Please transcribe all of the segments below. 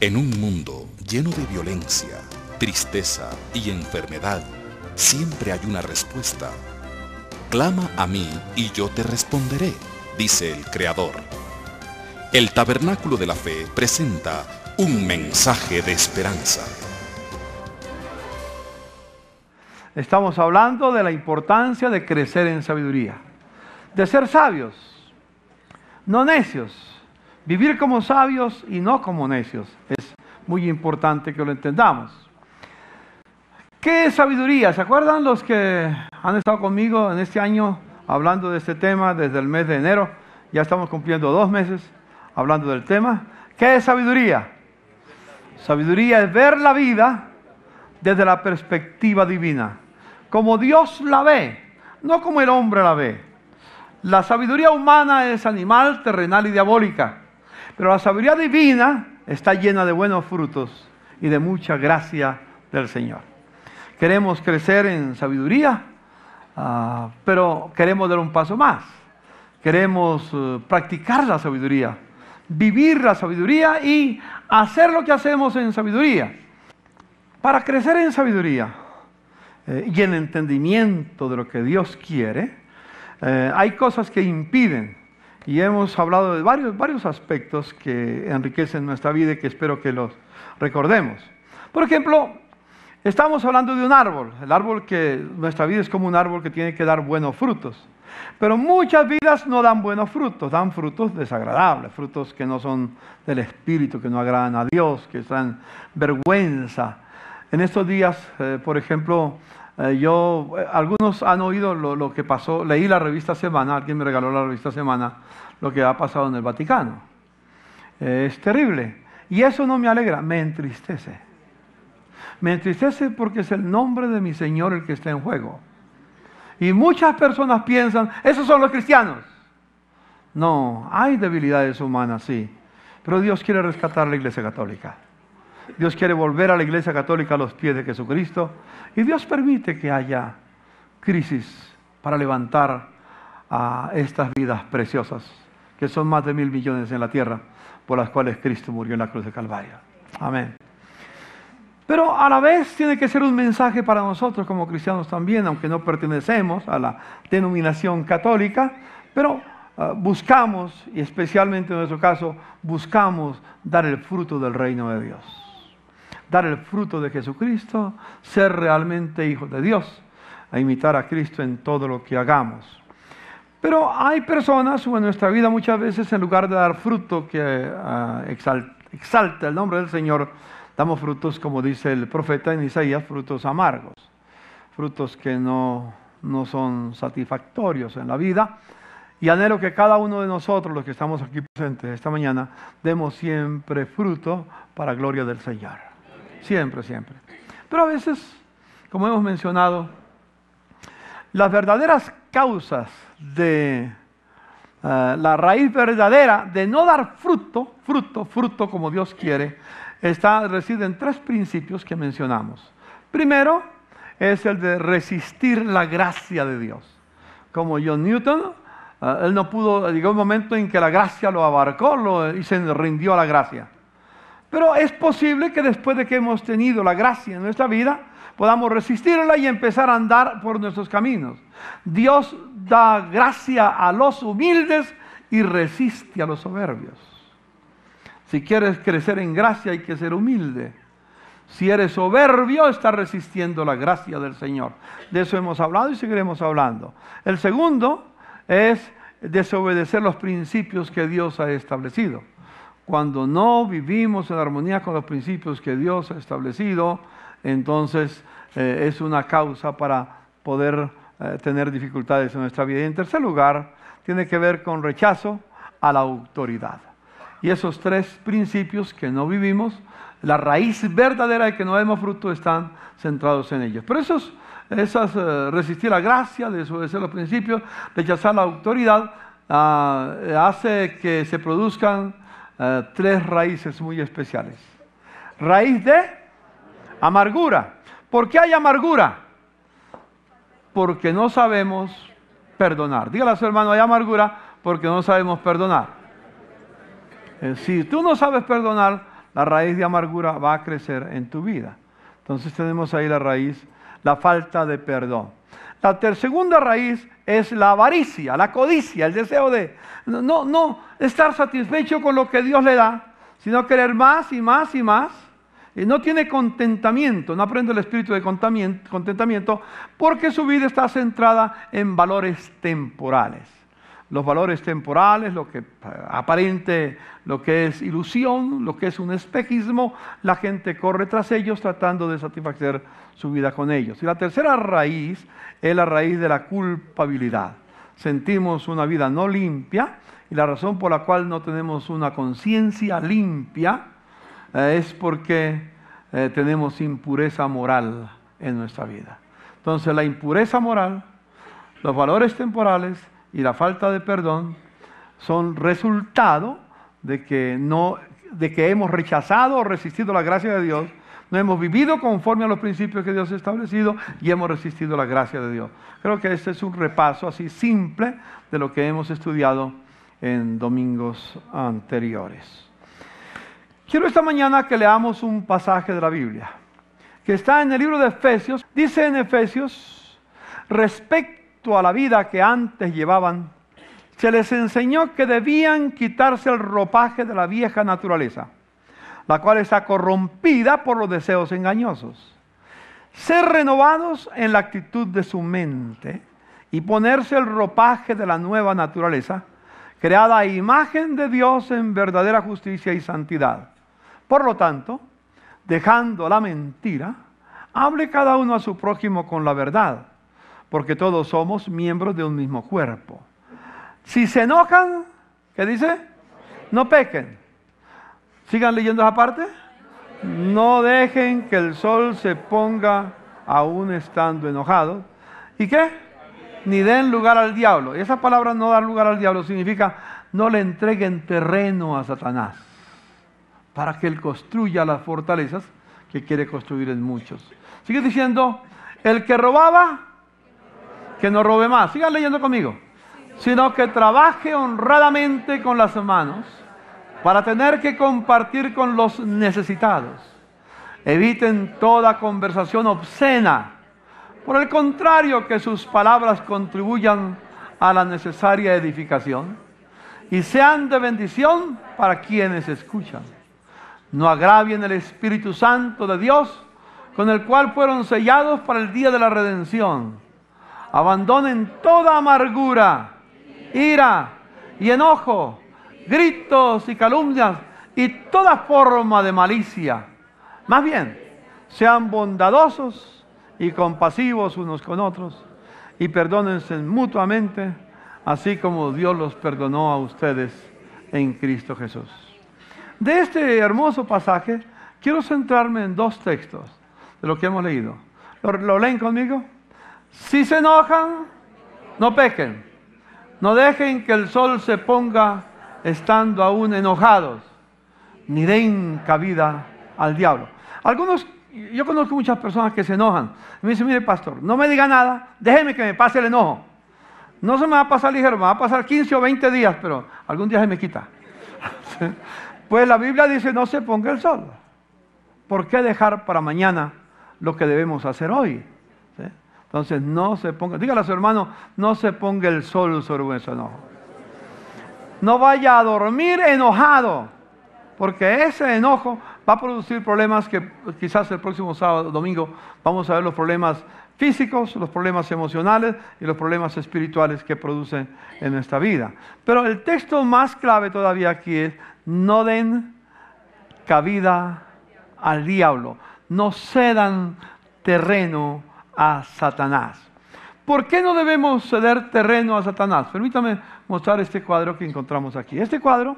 En un mundo lleno de violencia, tristeza y enfermedad, siempre hay una respuesta. Clama a mí y yo te responderé, dice el Creador. El Tabernáculo de la Fe presenta un mensaje de esperanza. Estamos hablando de la importancia de crecer en sabiduría, de ser sabios, no necios. Vivir como sabios y no como necios. Es muy importante que lo entendamos. ¿Qué es sabiduría? ¿Se acuerdan los que han estado conmigo en este año hablando de este tema desde el mes de enero? Ya estamos cumpliendo 2 meses hablando del tema. ¿Qué es sabiduría? Sabiduría es ver la vida desde la perspectiva divina, como Dios la ve, no como el hombre la ve. La sabiduría humana es animal, terrenal y diabólica. Pero la sabiduría divina está llena de buenos frutos y de mucha gracia del Señor. Queremos crecer en sabiduría, pero queremos dar un paso más. Queremos practicar la sabiduría, vivir la sabiduría y hacer lo que hacemos en sabiduría. Para crecer en sabiduría y en entendimiento de lo que Dios quiere, hay cosas que impiden. Y hemos hablado de varios aspectos que enriquecen nuestra vida y que espero que los recordemos. Por ejemplo, estamos hablando de un árbol. El árbol que nuestra vida es como un árbol que tiene que dar buenos frutos. Pero muchas vidas no dan buenos frutos, dan frutos desagradables, frutos que no son del Espíritu, que no agradan a Dios, que traen vergüenza. En estos días, por ejemplo, algunos han oído lo que pasó, leí la revista Semana, alguien me regaló la revista Semana, lo que ha pasado en el Vaticano. Es terrible. Y eso no me alegra, me entristece. Me entristece porque es el nombre de mi Señor el que está en juego. Y muchas personas piensan, esos son los cristianos. No, hay debilidades humanas, sí. Pero Dios quiere rescatar la Iglesia Católica. Dios quiere volver a la Iglesia Católica a los pies de Jesucristo. Y Dios permite que haya crisis para levantar a estas vidas preciosas, que son más de 1.000 millones en la tierra, por las cuales Cristo murió en la cruz de Calvario. Amén. Pero a la vez tiene que ser un mensaje para nosotros como cristianos también, aunque no pertenecemos a la denominación católica, pero buscamos, y especialmente en nuestro caso, buscamos dar el fruto del reino de Dios. Dar el fruto de Jesucristo, ser realmente hijos de Dios, a imitar a Cristo en todo lo que hagamos. Pero hay personas en nuestra vida muchas veces, en lugar de dar fruto que exalta el nombre del Señor, damos frutos, como dice el profeta en Isaías, frutos amargos, frutos que no son satisfactorios en la vida. Y anhelo que cada uno de nosotros, los que estamos aquí presentes esta mañana, demos siempre fruto para gloria del Señor. Siempre, siempre. Pero a veces, como hemos mencionado, las verdaderas causas de la raíz verdadera de no dar fruto como Dios quiere, reside en 3 principios que mencionamos. Primero, es el de resistir la gracia de Dios. Como John Newton, él no pudo, llegó un momento en que la gracia lo abarcó y se rindió a la gracia. Pero es posible que después de que hemos tenido la gracia en nuestra vida, podamos resistirla y empezar a andar por nuestros caminos. Dios da gracia a los humildes y resiste a los soberbios. Si quieres crecer en gracia hay que ser humilde. Si eres soberbio, estás resistiendo la gracia del Señor. De eso hemos hablado y seguiremos hablando. El segundo es desobedecer los principios que Dios ha establecido. Cuando no vivimos en armonía con los principios que Dios ha establecido, entonces es una causa para poder tener dificultades en nuestra vida. Y en tercer lugar, tiene que ver con rechazo a la autoridad. Y esos 3 principios que no vivimos, la raíz verdadera de que no vemos fruto, están centrados en ellos. Pero resistir la gracia, desobedecer los principios, rechazar la autoridad, hace que se produzcan 3 raíces muy especiales. Raíz de amargura. ¿Por qué hay amargura? Porque no sabemos perdonar. Dígale a su hermano, hay amargura porque no sabemos perdonar. Si tú no sabes perdonar, la raíz de amargura va a crecer en tu vida. Entonces tenemos ahí la raíz, la falta de perdón. La segunda raíz es la avaricia, la codicia, el deseo de no estar satisfecho con lo que Dios le da, sino querer más y más y más. Y no tiene contentamiento, no aprende el espíritu de contentamiento, porque su vida está centrada en valores temporales. Los valores temporales, lo que aparente, lo que es ilusión, lo que es un espejismo, la gente corre tras ellos tratando de satisfacer su vida con ellos. Y la tercera raíz es la raíz de la culpabilidad. Sentimos una vida no limpia, y la razón por la cual no tenemos una conciencia limpia es porque tenemos impureza moral en nuestra vida. Entonces la impureza moral, los valores temporales y la falta de perdón son resultado de que hemos rechazado o resistido la gracia de Dios, no hemos vivido conforme a los principios que Dios ha establecido y hemos resistido la gracia de Dios. Creo que este es un repaso así simple de lo que hemos estudiado en domingos anteriores. Quiero esta mañana que leamos un pasaje de la Biblia, que está en el libro de Efesios. Dice en Efesios, respecto a la vida que antes llevaban, se les enseñó que debían quitarse el ropaje de la vieja naturaleza, la cual está corrompida por los deseos engañosos. Ser renovados en la actitud de su mente y ponerse el ropaje de la nueva naturaleza, creada a imagen de Dios en verdadera justicia y santidad. Por lo tanto, dejando la mentira, hable cada uno a su prójimo con la verdad, porque todos somos miembros de un mismo cuerpo. Si se enojan, ¿qué dice? No pequen. Sigan leyendo esa parte. No dejen que el sol se ponga aún estando enojados. ¿Y qué? Ni den lugar al diablo. Y esa palabra no dar lugar al diablo significa no le entreguen terreno a Satanás para que él construya las fortalezas que quiere construir en muchos. Sigue diciendo, el que robaba, que no robe más. Sigan leyendo conmigo. Sino que trabaje honradamente con las manos para tener que compartir con los necesitados. Eviten toda conversación obscena. Por el contrario, que sus palabras contribuyan a la necesaria edificación y sean de bendición para quienes escuchan. No agravien el Espíritu Santo de Dios, con el cual fueron sellados para el día de la redención. Abandonen toda amargura, ira y enojo, gritos y calumnias y toda forma de malicia. Más bien, sean bondadosos y compasivos unos con otros y perdónense mutuamente, así como Dios los perdonó a ustedes en Cristo Jesús. De este hermoso pasaje, quiero centrarme en dos textos de lo que hemos leído. ¿Lo leen conmigo? Si se enojan, no pequen. No dejen que el sol se ponga estando aún enojados, ni den cabida al diablo. Yo conozco muchas personas que se enojan. Me dicen, mire pastor, no me diga nada, déjeme que me pase el enojo. No se me va a pasar ligero, me va a pasar 15 o 20 días, pero algún día se me quita. Pues la Biblia dice, no se ponga el sol. ¿Por qué dejar para mañana lo que debemos hacer hoy? ¿Sí? Entonces no se ponga, dígale a su hermano, no se ponga el sol sobre vuestro enojo. No vaya a dormir enojado, porque ese enojo va a producir problemas que quizás el próximo sábado, domingo, vamos a ver los problemas físicos, los problemas emocionales y los problemas espirituales que producen en nuestra vida. Pero el texto más clave todavía aquí es, no den cabida al diablo, no cedan terreno a Satanás. ¿Por qué no debemos ceder terreno a Satanás? Permítame mostrar este cuadro que encontramos aquí. Este cuadro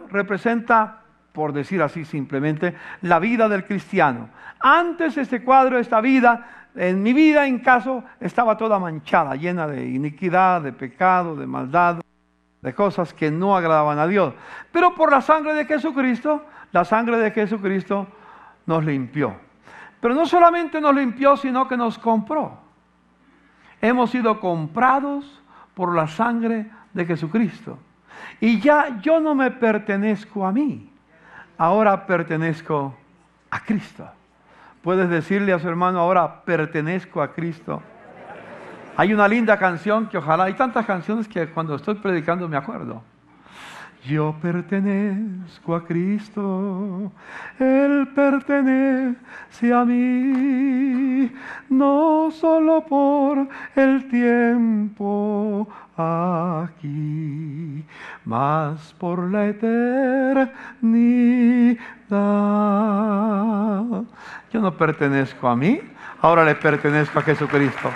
representa, por decir así simplemente, la vida del cristiano. Antes este cuadro, esta vida, en mi vida en caso, estaba toda manchada, llena de iniquidad, de pecado, de maldad, de cosas que no agradaban a Dios. Pero por la sangre de Jesucristo, la sangre de Jesucristo nos limpió. Pero no solamente nos limpió, sino que nos compró. Hemos sido comprados por la sangre de Jesucristo. Y ya yo no me pertenezco a mí. ahora pertenezco a Cristo. Puedes decirle a su hermano, ahora pertenezco a Cristo. Hay una linda canción que ojalá, hay tantas canciones que cuando estoy predicando me acuerdo. Yo pertenezco a Cristo, Él pertenece a mí, no solo por el tiempo aquí, mas por la eternidad. Yo no pertenezco a mí, ahora le pertenezco a Jesucristo.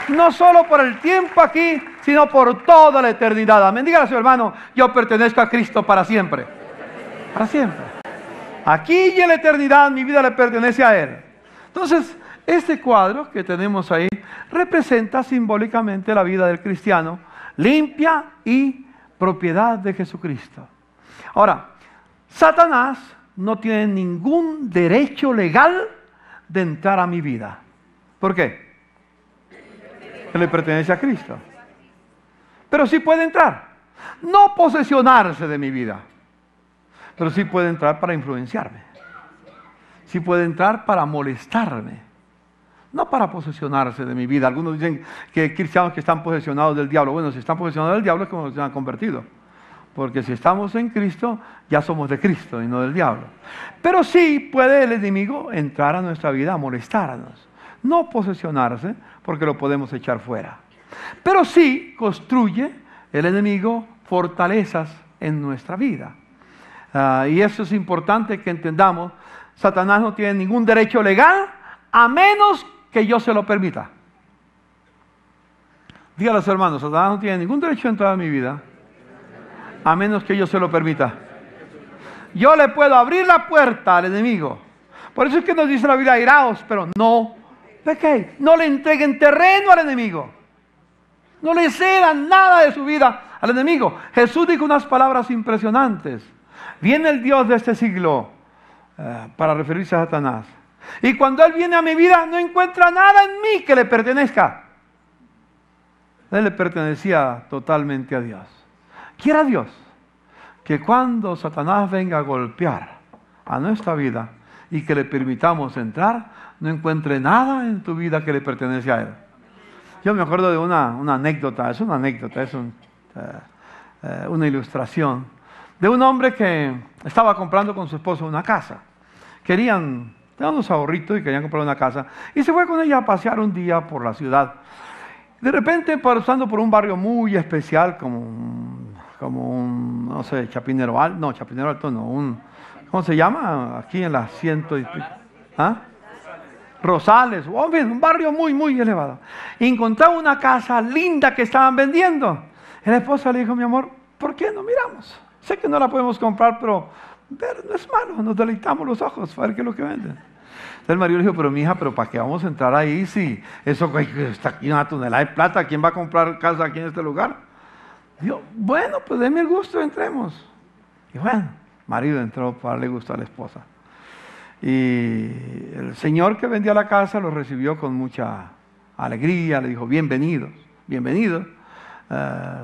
No solo por el tiempo aquí, sino por toda la eternidad. Amén. Dígale a su hermano, yo pertenezco a Cristo para siempre. Para siempre. Aquí y en la eternidad mi vida le pertenece a Él. Entonces, este cuadro que tenemos ahí representa simbólicamente la vida del cristiano, limpia y propiedad de Jesucristo. Ahora, Satanás no tiene ningún derecho legal de entrar a mi vida. ¿Por qué? Que le pertenece a Cristo. Pero sí puede entrar. No posesionarse de mi vida. Pero sí puede entrar para influenciarme. Sí puede entrar para molestarme. No para posesionarse de mi vida. Algunos dicen que hay cristianos que están posesionados del diablo. Bueno, si están posesionados del diablo es como se han convertido. Porque si estamos en Cristo, ya somos de Cristo y no del diablo. Pero sí puede el enemigo entrar a nuestra vida a molestarnos. No posesionarse, porque lo podemos echar fuera. Pero sí construye el enemigo fortalezas en nuestra vida. Y eso es importante que entendamos. Satanás no tiene ningún derecho legal, a menos que yo se lo permita. Dígale a los hermanos, Satanás no tiene ningún derecho a entrar a mi vida, a menos que yo se lo permita. Yo le puedo abrir la puerta al enemigo. Por eso es que nos dice la Biblia, airaos, pero no pequéis. No le entreguen terreno al enemigo. No le cedan nada de su vida al enemigo. Jesús dijo unas palabras impresionantes. Viene el Dios de este siglo para referirse a Satanás. Y cuando Él viene a mi vida, no encuentra nada en mí que le pertenezca. Él le pertenecía totalmente a Dios. Quiera Dios que cuando Satanás venga a golpear a nuestra vida y que le permitamos entrar, no encuentre nada en tu vida que le pertenece a Él. Yo me acuerdo de una anécdota, es una ilustración, de un hombre que estaba comprando con su esposo una casa. Tenían unos ahorritos y querían comprar una casa. Y se fue con ella a pasear un día por la ciudad. De repente, pasando por un barrio muy especial, como un no sé, Chapinero Alto, ¿cómo se llama? Aquí en las Rosales, un barrio muy, muy elevado. Encontraba una casa linda que estaban vendiendo. Y la esposa le dijo, mi amor, ¿por qué no miramos? Sé que no la podemos comprar, pero ver no es malo, nos deleitamos los ojos para ver qué es lo que venden. Entonces el marido le dijo, pero mija, ¿pero para qué vamos a entrar ahí si eso está aquí una tonelada de plata? ¿Quién va a comprar casa aquí en este lugar? Dijo, bueno, pues denme el gusto, entremos. Y bueno, marido entró para darle gusto a la esposa. Y el señor que vendía la casa lo recibió con mucha alegría, le dijo, bienvenidos.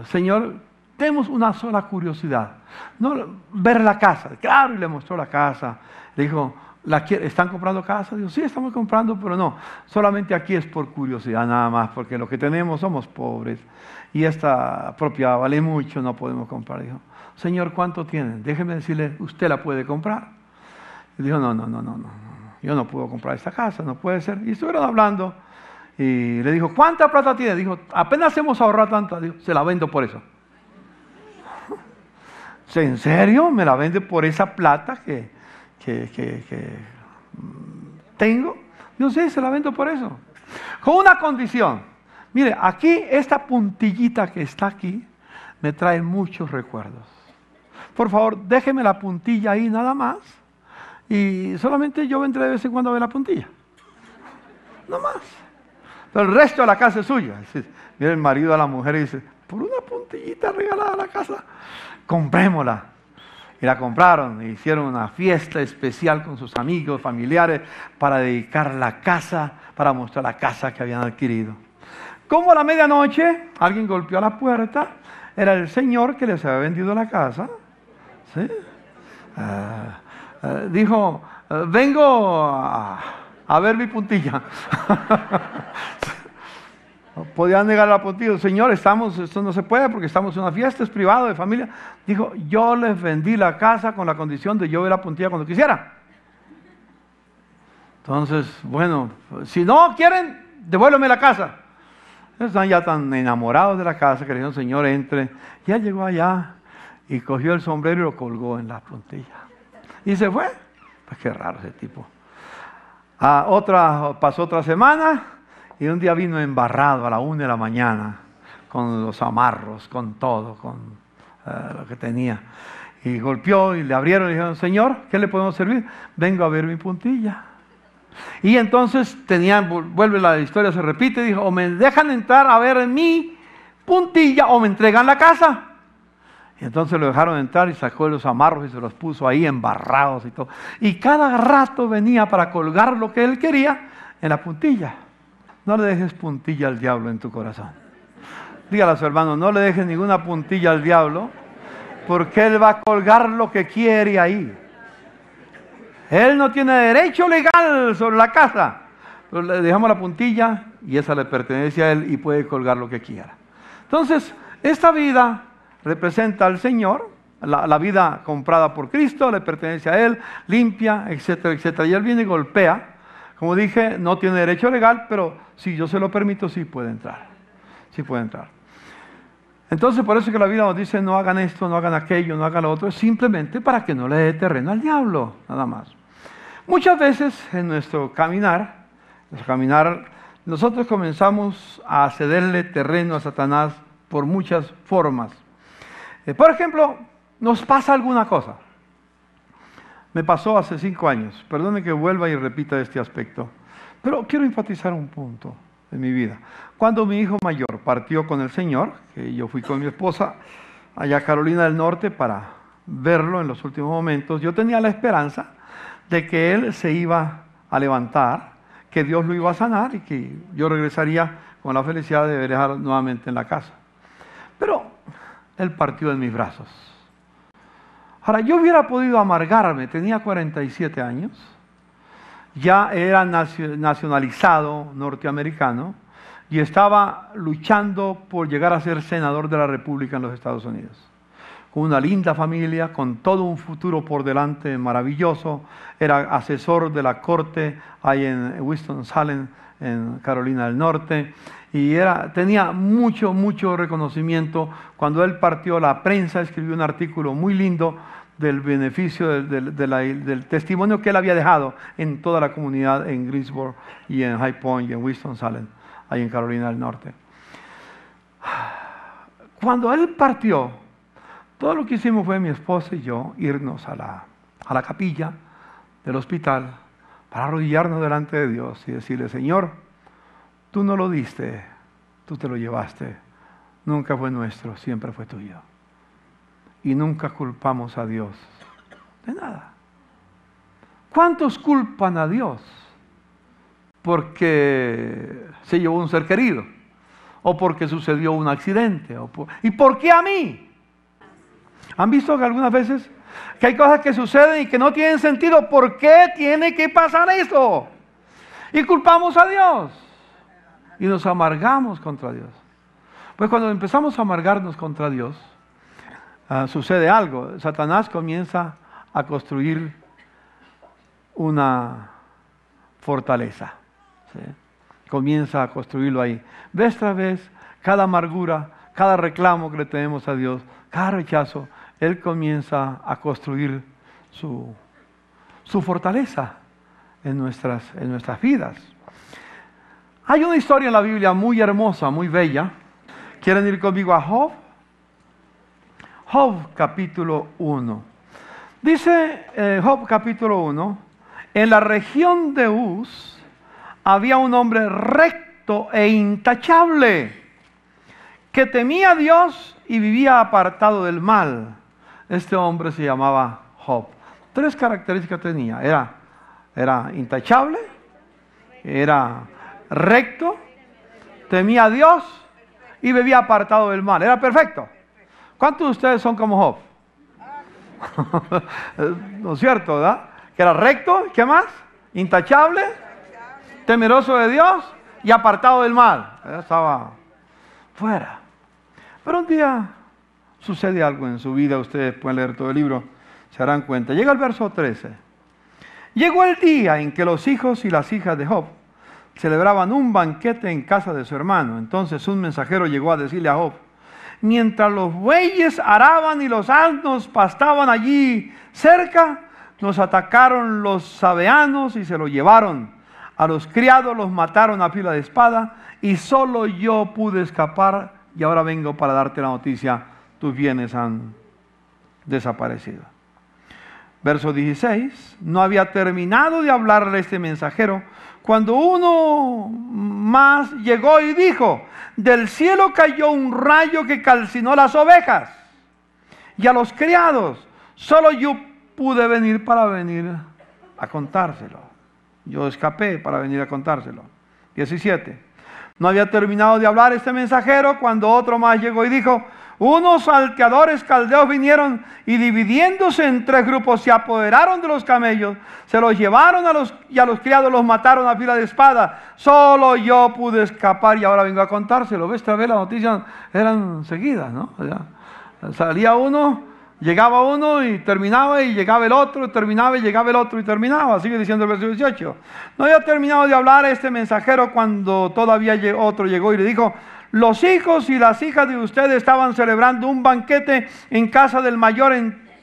Señor, tenemos una sola curiosidad, no ver la casa. Claro, y le mostró la casa. Le dijo, ¿están comprando casa? Dijo, sí, estamos comprando, pero no, solamente aquí es por curiosidad nada más, porque lo que tenemos somos pobres y esta propiedad vale mucho, no podemos comprar. Dijo, Señor, ¿cuánto tienen? Déjeme decirle, usted la puede comprar. Y dijo, no, yo no puedo comprar esta casa, no puede ser. Y estuvieron hablando y le dijo, ¿cuánta plata tiene? Dijo, apenas hemos ahorrado tanta. Dijo, se la vendo por eso. ¿En serio? ¿Me la vende por esa plata que tengo? Yo sí, se la vendo por eso. Con una condición. Mire, aquí, esta puntillita que está aquí, me trae muchos recuerdos. Por favor, déjeme la puntilla ahí nada más. Y solamente yo vendré de vez en cuando a ver la puntilla. No más. Pero el resto de la casa es suya. Mira el marido a la mujer y dice, por una puntillita regalada a la casa, comprémosla. Y la compraron, e hicieron una fiesta especial con sus amigos, familiares, para dedicar la casa, para mostrar la casa que habían adquirido. Como a la medianoche, alguien golpeó a la puerta, era el señor que les había vendido la casa. ¿Sí? Dijo, vengo a ver mi puntilla. Podía negar la puntilla. Señor, esto no se puede porque estamos en una fiesta, es privado, de familia. Dijo, yo les vendí la casa con la condición de yo ver la puntilla cuando quisiera. Entonces, bueno, si no quieren, devuélveme la casa. Están ya tan enamorados de la casa que le dijeron, Señor, entre. Ya llegó allá y cogió el sombrero y lo colgó en la puntilla. Y se fue. Pues qué raro ese tipo. Pasó otra semana y un día vino embarrado a la 1 de la mañana con los amarros, con todo, con lo que tenía. Y golpeó y le abrieron y le dijeron, Señor, ¿qué le podemos servir? Vengo a ver mi puntilla. Y entonces vuelve la historia, se repite, dijo, o me dejan entrar a ver mi puntilla o me entregan la casa. Y entonces lo dejaron entrar y sacó los amarros y se los puso ahí embarrados y todo. Y cada rato venía para colgar lo que él quería en la puntilla. No le dejes puntilla al diablo en tu corazón. Dígale a su hermano, no le dejes ninguna puntilla al diablo, porque él va a colgar lo que quiere ahí. Él no tiene derecho legal sobre la casa. Pero le dejamos la puntilla y esa le pertenece a él y puede colgar lo que quiera. Entonces, esta vida representa al Señor, la vida comprada por Cristo, le pertenece a Él, limpia, etcétera, etcétera. Y Él viene y golpea. Como dije, no tiene derecho legal, pero si yo se lo permito, sí puede entrar. Sí puede entrar. Entonces, por eso que la Biblia nos dice, no hagan esto, no hagan aquello, no hagan lo otro, simplemente para que no le dé terreno al diablo, nada más. Muchas veces en nuestro caminar, nosotros comenzamos a cederle terreno a Satanás por muchas formas. Por ejemplo, nos pasa alguna cosa. Me pasó hace 5 años. Perdone que vuelva y repita este aspecto. Pero quiero enfatizar un punto en mi vida. Cuando mi hijo mayor partió con el Señor, que yo fui con mi esposa allá a Carolina del Norte para verlo en los últimos momentos, yo tenía la esperanza de que él se iba a levantar, que Dios lo iba a sanar y que yo regresaría con la felicidad de dejar nuevamente en la casa. Pero él partió en mis brazos. Ahora, yo hubiera podido amargarme, tenía 47 años, ya era nacionalizado norteamericano y estaba luchando por llegar a ser senador de la República en los Estados Unidos. Con una linda familia, con todo un futuro por delante maravilloso, era asesor de la corte ahí en Winston-Salem, en Carolina del Norte, y tenía mucho reconocimiento. Cuando él partió, la prensa escribió un artículo muy lindo del beneficio del testimonio que él había dejado en toda la comunidad en Greensboro y en High Point y en Winston-Salem, ahí en Carolina del Norte. Cuando él partió, todo lo que hicimos fue mi esposa y yo irnos a la capilla del hospital para arrodillarnos delante de Dios y decirle, Señor, tú no lo diste, tú te lo llevaste, nunca fue nuestro, siempre fue tuyo. Y nunca culpamos a Dios de nada. ¿Cuántos culpan a Dios porque se llevó un ser querido? ¿O porque sucedió un accidente? ¿Y por qué a mí? ¿Han visto que algunas veces que hay cosas que suceden y que no tienen sentido? ¿Por qué tiene que pasar eso? Y culpamos a Dios. Y nos amargamos contra Dios. Pues cuando empezamos a amargarnos contra Dios, sucede algo. Satanás comienza a construir una fortaleza. ¿Sí? Comienza a construirlo ahí. Vez tras vez, cada amargura, cada reclamo que le tenemos a Dios, cada rechazo, Él comienza a construir su fortaleza en nuestras vidas. Hay una historia en la Biblia muy hermosa, muy bella. ¿Quieren ir conmigo a Job? Job capítulo 1. Dice Job capítulo 1, en la región de Uz había un hombre recto e intachable que temía a Dios y vivía apartado del mal. Este hombre se llamaba Job. 3 características tenía. Era intachable, era recto, temía a Dios y vivía apartado del mal. Era perfecto. ¿Cuántos de ustedes son como Job? ¿No es cierto, verdad? Que era recto, ¿qué más? Intachable, temeroso de Dios y apartado del mal. Estaba fuera. Pero un día sucede algo en su vida, ustedes pueden leer todo el libro, se darán cuenta. Llega el verso 13. Llegó el día en que los hijos y las hijas de Job celebraban un banquete en casa de su hermano. Entonces un mensajero llegó a decirle a Job: mientras los bueyes araban y los asnos pastaban allí cerca, nos atacaron los sabeanos y se lo llevaron. A los criados los mataron a filo de espada y solo yo pude escapar, y ahora vengo para darte la noticia: tus bienes han desaparecido. Verso 16, no había terminado de hablarle este mensajero cuando uno más llegó y dijo: del cielo cayó un rayo que calcinó las ovejas y a los criados. Solo yo pude venir para venir a contárselo. Yo escapé para venir a contárselo. 17. No había terminado de hablar este mensajero cuando otro más llegó y dijo: unos salteadores caldeos vinieron y dividiéndose en 3 grupos se apoderaron de los camellos, se los llevaron y a los criados los mataron a fila de espada. Solo yo pude escapar y ahora vengo a contárselo. ¿Ves? Esta vez las noticias eran seguidas, ¿no? O sea, salía uno, llegaba uno y terminaba, y llegaba el otro, terminaba y llegaba el otro y terminaba. Sigue diciendo el verso 18. No había terminado de hablar este mensajero cuando todavía otro llegó y le dijo: los hijos y las hijas de ustedes estaban celebrando un banquete en casa del mayor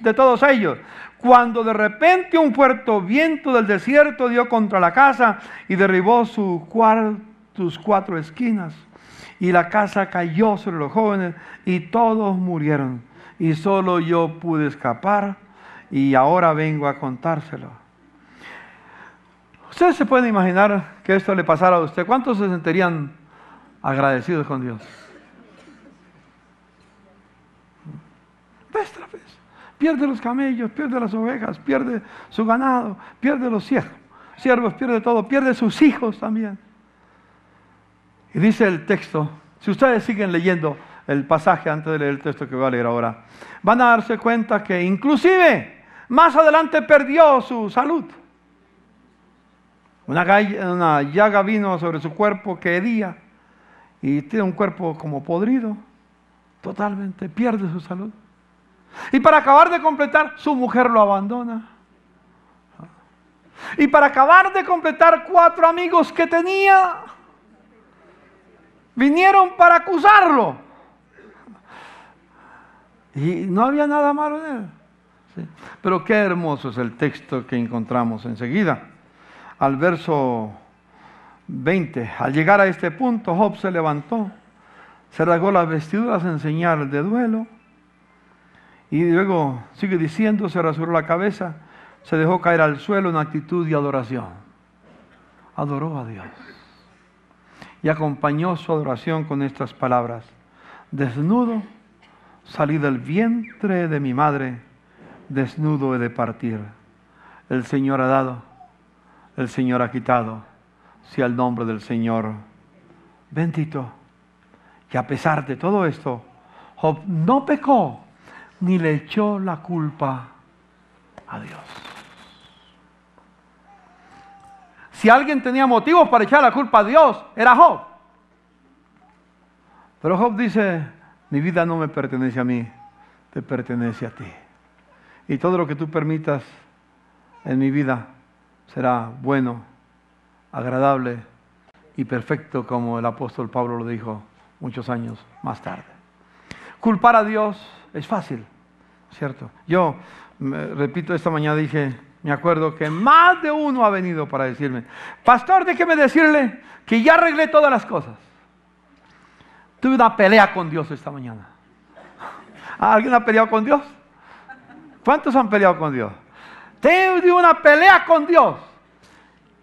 de todos ellos, cuando de repente un fuerte viento del desierto dio contra la casa y derribó sus 4 esquinas, y la casa cayó sobre los jóvenes y todos murieron, y solo yo pude escapar y ahora vengo a contárselo. Ustedes se pueden imaginar que esto le pasara a usted. ¿Cuántos se sentirían agradecidos con Dios? Ves, pierde los camellos, pierde las ovejas, pierde su ganado, pierde los siervos, pierde todo, pierde sus hijos también. Y dice el texto, si ustedes siguen leyendo el pasaje antes de leer el texto que voy a leer ahora, van a darse cuenta que inclusive más adelante perdió su salud. Una llaga vino sobre su cuerpo que hedía, y tiene un cuerpo como podrido, totalmente, pierde su salud. Y para acabar de completar, su mujer lo abandona. Y para acabar de completar, 4 amigos que tenía vinieron para acusarlo. Y no había nada malo en él. ¿Sí? Pero qué hermoso es el texto que encontramos enseguida. Al verso 20, al llegar a este punto, Job se levantó, se rasgó las vestiduras en señal de duelo, y luego sigue diciendo, se rasuró la cabeza, se dejó caer al suelo en actitud de adoración. Adoró a Dios y acompañó su adoración con estas palabras: desnudo salí del vientre de mi madre, desnudo he de partir. El Señor ha dado, el Señor ha quitado, sea el nombre del Señor bendito. Y a pesar de todo esto, Job no pecó ni le echó la culpa a Dios. Si alguien tenía motivos para echar la culpa a Dios, era Job. Pero Job dice: mi vida no me pertenece a mí, te pertenece a ti. Y todo lo que tú permitas en mi vida será bueno, agradable y perfecto, como el apóstol Pablo lo dijo muchos años más tarde. Culpar a Dios es fácil, ¿cierto? Yo, repito, esta mañana dije, me acuerdo que más de uno ha venido para decirme: pastor, déjeme decirle que ya arreglé todas las cosas. Tuve una pelea con Dios esta mañana. ¿Alguien ha peleado con Dios? ¿Cuántos han peleado con Dios? Tuve una pelea con Dios.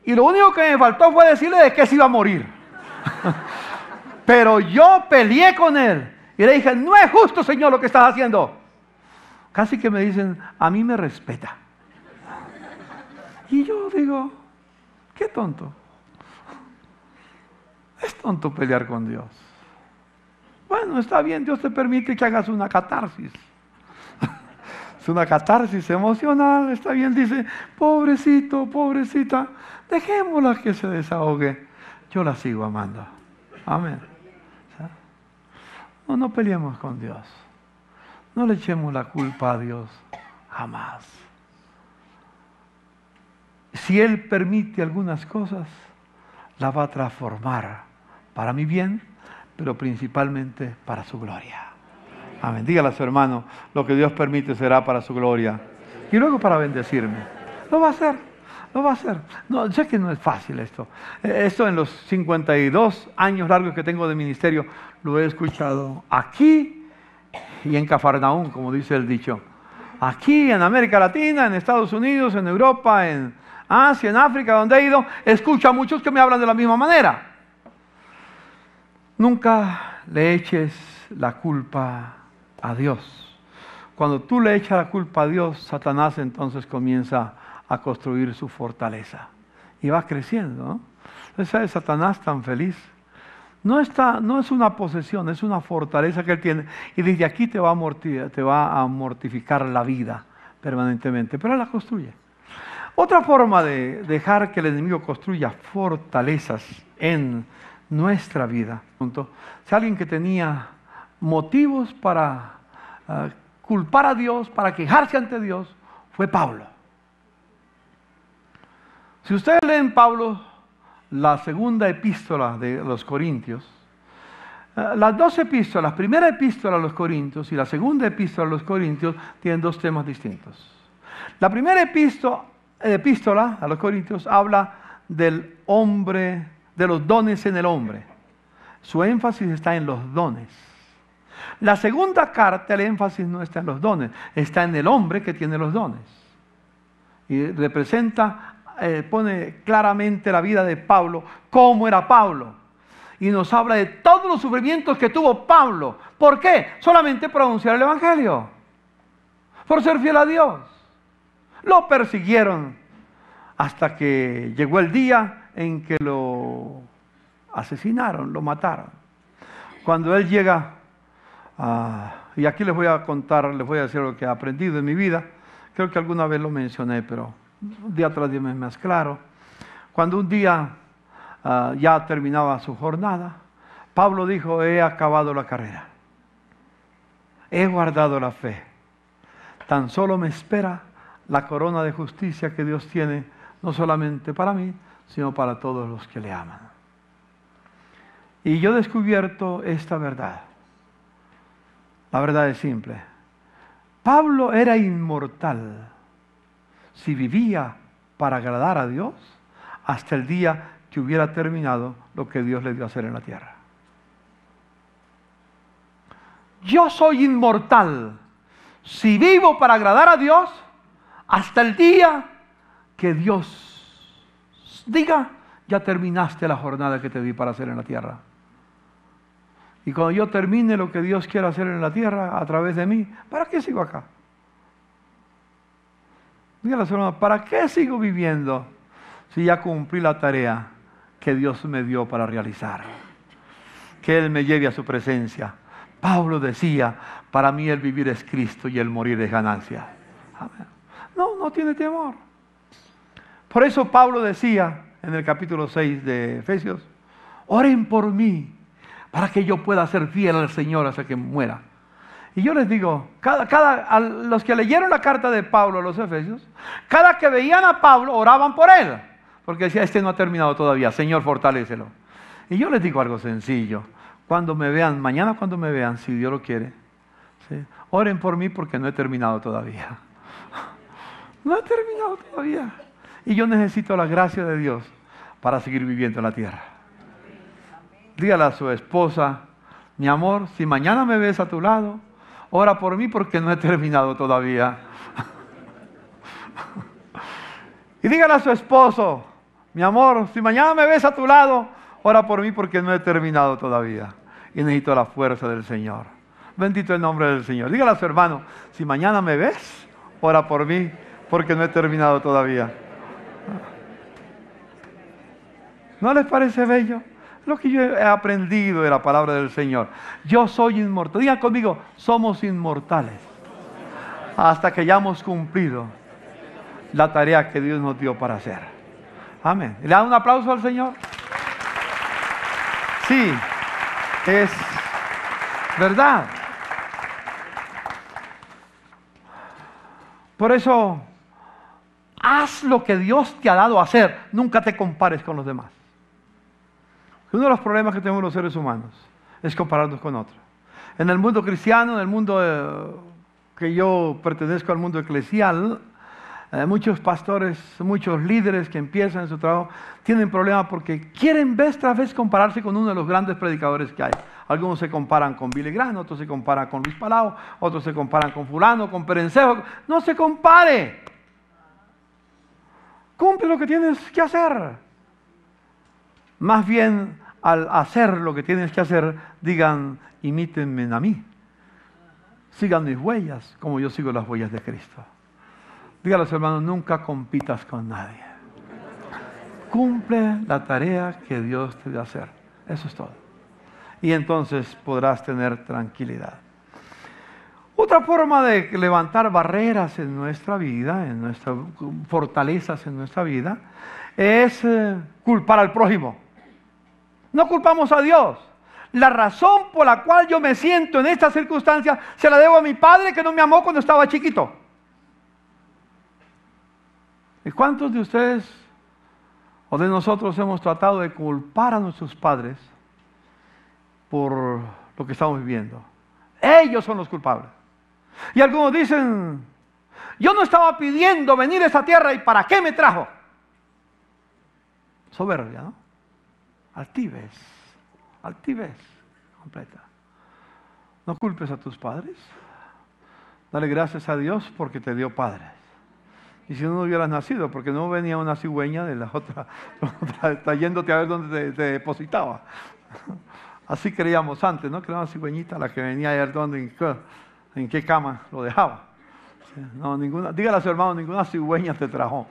Y lo único que me faltó fue decirle de que se iba a morir. Pero yo peleé con él. Y le dije: no es justo, Señor, lo que estás haciendo. Casi que me dicen: a mí me respeta. Y yo digo: qué tonto. Es tonto pelear con Dios. Bueno, está bien, Dios te permite que hagas una catarsis. Es una catarsis emocional, está bien, dice, pobrecito, pobrecita, dejémosla que se desahogue. Yo la sigo amando. Amén. No peleemos con Dios. No le echemos la culpa a Dios. Jamás. Si Él permite algunas cosas, las va a transformar para mi bien, pero principalmente para su gloria. Amén. Dígale a su hermano, lo que Dios permite será para su gloria. Y luego para bendecirme. Lo va a hacer. Lo va a hacer. No, sé que no es fácil esto. Esto en los 52 años largos que tengo de ministerio, lo he escuchado aquí y en Cafarnaúm, como dice el dicho. Aquí en América Latina, en Estados Unidos, en Europa, en Asia, en África, donde he ido, escucho a muchos que me hablan de la misma manera. Nunca le eches la culpa a Dios. Cuando tú le echas la culpa a Dios, Satanás entonces comienza a construir su fortaleza. Y va creciendo, ¿no? Entonces, ¿sabes? Satanás tan feliz. No es una posesión, es una fortaleza que él tiene. Y desde aquí te va a mortificar la vida permanentemente. Pero él la construye. Otra forma de dejar que el enemigo construya fortalezas en nuestra vida. Si alguien que tenía motivos para culpar a Dios, para quejarse ante Dios, fue Pablo. Si ustedes leen Pablo, la segunda epístola de los Corintios, las dos epístolas, primera epístola a los Corintios y la segunda epístola a los Corintios, tienen dos temas distintos. La primera epístola a los Corintios habla del hombre, de los dones en el hombre. Su énfasis está en los dones. La segunda carta, el énfasis no está en los dones, está en el hombre que tiene los dones. Y representa, pone claramente la vida de Pablo, cómo era Pablo. Y nos habla de todos los sufrimientos que tuvo Pablo. ¿Por qué? Solamente por anunciar el Evangelio. Por ser fiel a Dios. Lo persiguieron hasta que llegó el día en que lo asesinaron, lo mataron. Cuando él llega, y aquí les voy a contar, les voy a decir lo que he aprendido en mi vida. Creo que alguna vez lo mencioné, pero día tras día me es más claro. Cuando un día ya terminaba su jornada, Pablo dijo, he acabado la carrera. He guardado la fe. Tan solo me espera la corona de justicia que Dios tiene, no solamente para mí, sino para todos los que le aman. Y yo he descubierto esta verdad. La verdad es simple. Pablo era inmortal si vivía para agradar a Dios hasta el día que hubiera terminado lo que Dios le dio a hacer en la tierra. Yo soy inmortal si vivo para agradar a Dios hasta el día que Dios diga, ya terminaste la jornada que te di para hacer en la tierra. Y cuando yo termine lo que Dios quiere hacer en la tierra a través de mí, ¿para qué sigo acá? Dígale a su hermano, ¿para qué sigo viviendo si ya cumplí la tarea que Dios me dio para realizar? Que Él me lleve a su presencia. Pablo decía, para mí el vivir es Cristo y el morir es ganancia. Amén. No tiene temor. Por eso Pablo decía en el capítulo 6 de Efesios, oren por mí para que yo pueda ser fiel al Señor hasta que muera. Y yo les digo, a los que leyeron la carta de Pablo a los Efesios, cada que veían a Pablo oraban por él, porque decía, este no ha terminado todavía, Señor, fortalécelo. Y yo les digo algo sencillo, cuando me vean, mañana cuando me vean, si Dios lo quiere, ¿sí? Oren por mí porque no he terminado todavía. No he terminado todavía. Y yo necesito la gracia de Dios para seguir viviendo en la tierra. Dígale a su esposa, mi amor, si mañana me ves a tu lado, ora por mí porque no he terminado todavía. Y dígale a su esposo, mi amor, si mañana me ves a tu lado, ora por mí porque no he terminado todavía. Y necesito la fuerza del Señor. Bendito el nombre del Señor. Dígale a su hermano, si mañana me ves, ora por mí porque no he terminado todavía. ¿No les parece bello? Lo que yo he aprendido de la palabra del Señor. Yo soy inmortal. Digan conmigo, somos inmortales. hasta que hayamos cumplido la tarea que Dios nos dio para hacer. Amén. ¿Le dan un aplauso al Señor? Sí, es verdad. Por eso, haz lo que Dios te ha dado a hacer. Nunca te compares con los demás. Uno de los problemas que tenemos los seres humanos es compararnos con otros. En el mundo cristiano, en el mundo que yo pertenezco al mundo eclesial, muchos pastores, muchos líderes que empiezan su trabajo tienen problemas porque quieren vez tras vez compararse con uno de los grandes predicadores que hay. Algunos se comparan con Billy Graham, otros se comparan con Luis Palau, otros se comparan con fulano, con Perencejo. No se compare. Cumple lo que tienes que hacer. Más bien, al hacer lo que tienes que hacer, digan, imítenme a mí. Sigan mis huellas, como yo sigo las huellas de Cristo. Dígale a los hermanos, nunca compitas con nadie. Cumple la tarea que Dios te dio a hacer. Eso es todo. Y entonces podrás tener tranquilidad. Otra forma de levantar barreras en nuestra vida, en nuestras fortalezas en nuestra vida, es culpar al prójimo. No culpamos a Dios. La razón por la cual yo me siento en esta circunstancia se la debo a mi padre que no me amó cuando estaba chiquito. ¿Y cuántos de ustedes o de nosotros hemos tratado de culpar a nuestros padres por lo que estamos viviendo? Ellos son los culpables. Y algunos dicen, yo no estaba pidiendo venir a esta tierra y ¿para qué me trajo? Soberbia, ¿no? Altivez completa. No culpes a tus padres. Dale gracias a Dios porque te dio padres. Y si no hubieras nacido, porque no venía una cigüeña de la otra trayéndote a ver dónde te depositaba. Así creíamos antes, ¿no? Que era una cigüeñita la que venía a ver dónde, en qué cama lo dejaba. No, ninguna, dígale a su hermano, ninguna cigüeña te trajo.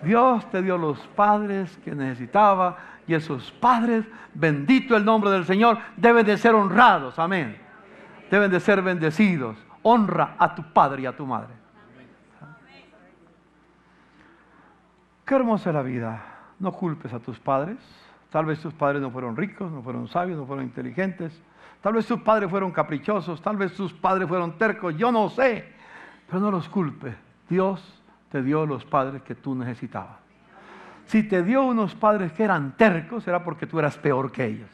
Dios te dio los padres que necesitaba y esos padres, bendito el nombre del Señor, deben de ser honrados, amén. Deben de ser bendecidos. Honra a tu padre y a tu madre. Qué hermosa es la vida. No culpes a tus padres. Tal vez tus padres no fueron ricos, no fueron sabios, no fueron inteligentes. Tal vez tus padres fueron caprichosos, tal vez tus padres fueron tercos, yo no sé. Pero no los culpes. Dios te dio los padres que tú necesitabas. Si te dio unos padres que eran tercos, era porque tú eras peor que ellos.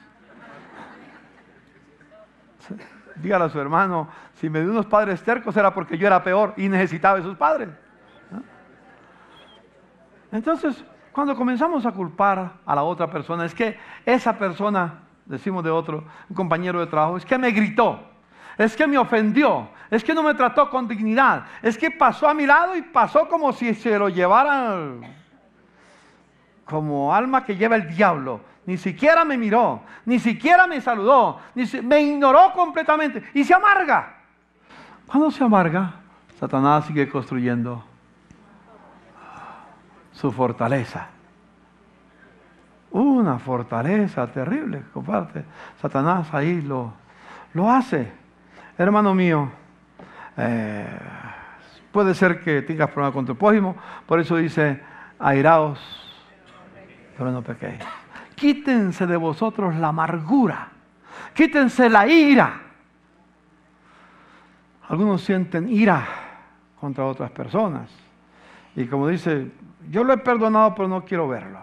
Dígale a su hermano, si me dio unos padres tercos era porque yo era peor y necesitaba esos padres. ¿No? Entonces, cuando comenzamos a culpar a la otra persona, es que esa persona, decimos de otro, un compañero de trabajo, es que me gritó, es que me ofendió, es que no me trató con dignidad, es que pasó a mi lado y pasó como si se lo llevara como alma que lleva el diablo. Ni siquiera me miró, ni siquiera me saludó, me ignoró completamente y se amarga. Cuando se amarga, Satanás sigue construyendo su fortaleza. Una fortaleza terrible, comparte. Satanás ahí lo hace. Hermano mío, puede ser que tengas problemas con tu prójimo, por eso dice, airaos, pero no pequéis. Quítense de vosotros la amargura, quítense la ira. Algunos sienten ira contra otras personas. Y como dice, yo lo he perdonado, pero no quiero verlo.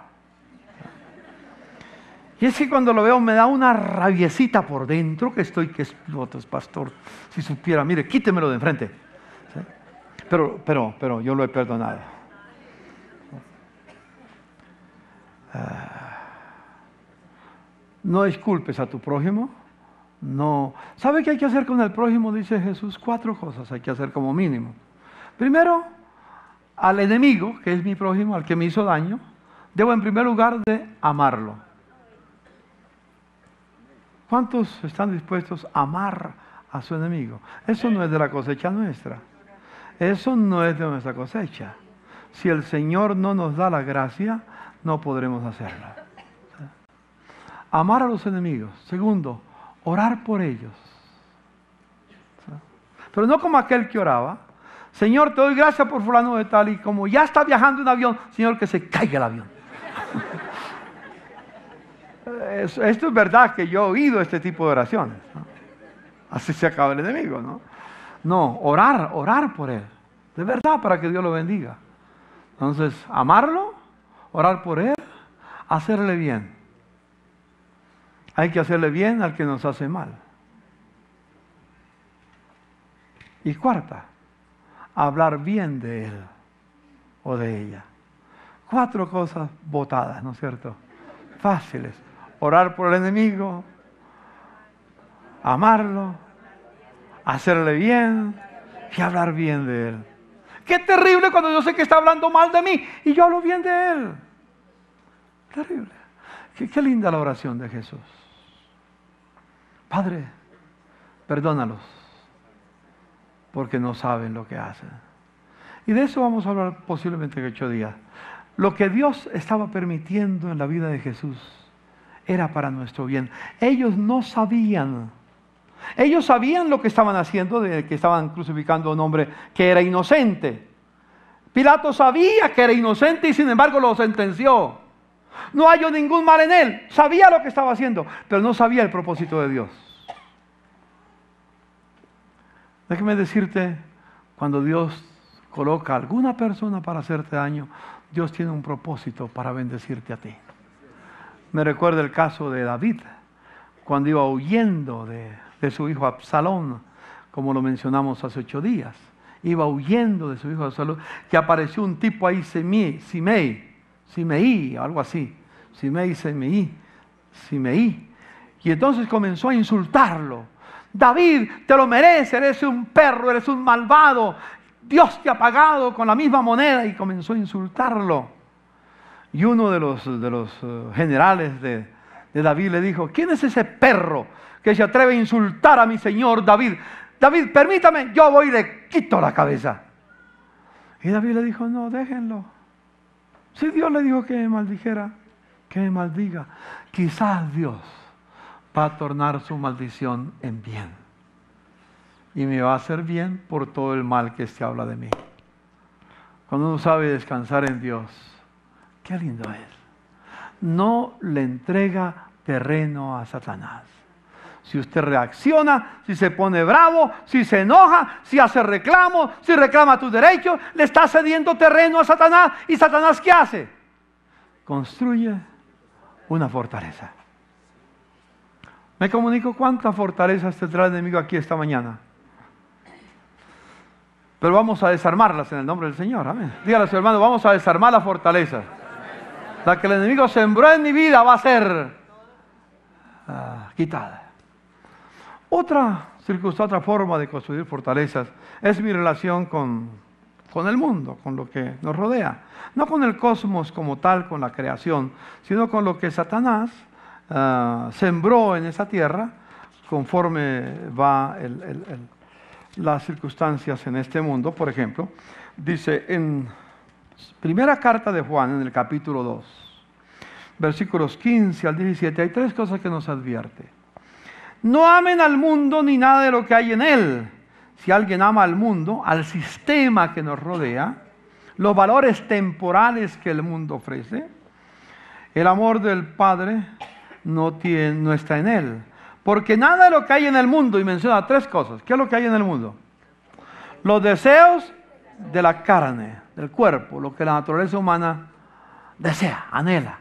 Y es que cuando lo veo me da una rabiecita por dentro que estoy que explotas, pastor. Si supiera, mire, quítemelo de enfrente. ¿Sí? Pero yo lo he perdonado. No disculpes a tu prójimo. No. ¿Sabe qué hay que hacer con el prójimo? Dice Jesús, 4 cosas hay que hacer como mínimo. Primero, al enemigo, que es mi prójimo, al que me hizo daño, debo en primer lugar de amarlo. ¿Cuántos están dispuestos a amar a su enemigo? Eso no es de la cosecha nuestra. Eso no es de nuestra cosecha. Si el Señor no nos da la gracia, no podremos hacerlo. Amar a los enemigos. Segundo, orar por ellos. Pero no como aquel que oraba. Señor, te doy gracias por fulano de tal, y como ya está viajando en avión, Señor, que se caiga el avión. Esto es verdad que yo he oído este tipo de oraciones, ¿no? Así se acaba el enemigo, ¿no? No, orar por él. De verdad, para que Dios lo bendiga. Entonces, amarlo, orar por él, hacerle bien. Hay que hacerle bien al que nos hace mal. Y cuarta, hablar bien de él o de ella. 4 cosas botadas, ¿no es cierto? Fáciles. Orar por el enemigo, amarlo, hacerle bien y hablar bien de él. Qué terrible cuando yo sé que está hablando mal de mí y yo hablo bien de él. Terrible. Qué linda la oración de Jesús. Padre, perdónalos, porque no saben lo que hacen. Y de eso vamos a hablar posiblemente en 8 días. Lo que Dios estaba permitiendo en la vida de Jesús era para nuestro bien. Ellos no sabían. Ellos sabían lo que estaban haciendo, de que estaban crucificando a un hombre que era inocente. Pilato sabía que era inocente y sin embargo lo sentenció. No halló ningún mal en él. Sabía lo que estaba haciendo, pero no sabía el propósito de Dios. Déjeme decirte, cuando Dios coloca a alguna persona para hacerte daño, Dios tiene un propósito para bendecirte a ti. Me recuerda el caso de David, cuando iba huyendo de su hijo Absalón, como lo mencionamos hace 8 días. Iba huyendo de su hijo Absalón, que apareció un tipo ahí, Simei, algo así. Simei. Y entonces comenzó a insultarlo. David, te lo mereces, eres un perro, eres un malvado. Dios te ha pagado con la misma moneda, y comenzó a insultarlo. Y uno de los generales de David le dijo: ¿quién es ese perro que se atreve a insultar a mi señor David? David, permítame, yo voy y le quito la cabeza. Y David le dijo: no, déjenlo. Si Dios le dijo que me maldijera, que me maldiga. Quizás Dios va a tornar su maldición en bien. Y me va a hacer bien por todo el mal que se habla de mí. Cuando uno sabe descansar en Dios, qué lindo es. No le entrega terreno a Satanás. Si usted reacciona, si se pone bravo, si se enoja, si hace reclamo, si reclama tus derechos, le está cediendo terreno a Satanás. ¿Y Satanás qué hace? Construye una fortaleza. Me comunico cuántas fortalezas tendrá el enemigo aquí esta mañana. Pero vamos a desarmarlas en el nombre del Señor. Amén. Dígale a su hermano: vamos a desarmar las fortalezas. La que el enemigo sembró en mi vida va a ser quitada. Otra circunstancia, otra forma de construir fortalezas es mi relación con el mundo, con lo que nos rodea. No con el cosmos como tal, con la creación, sino con lo que Satanás sembró en esa tierra conforme va las circunstancias en este mundo. Por ejemplo, dice en primera carta de Juan, en el capítulo 2, versículos 15 al 17, hay 3 cosas que nos advierte. No amen al mundo ni nada de lo que hay en él. Si alguien ama al mundo, al sistema que nos rodea, los valores temporales que el mundo ofrece, el amor del Padre no está en él. Porque nada de lo que hay en el mundo, y menciona 3 cosas. ¿Qué es lo que hay en el mundo? Los deseos de la carne, del cuerpo, lo que la naturaleza humana desea, anhela.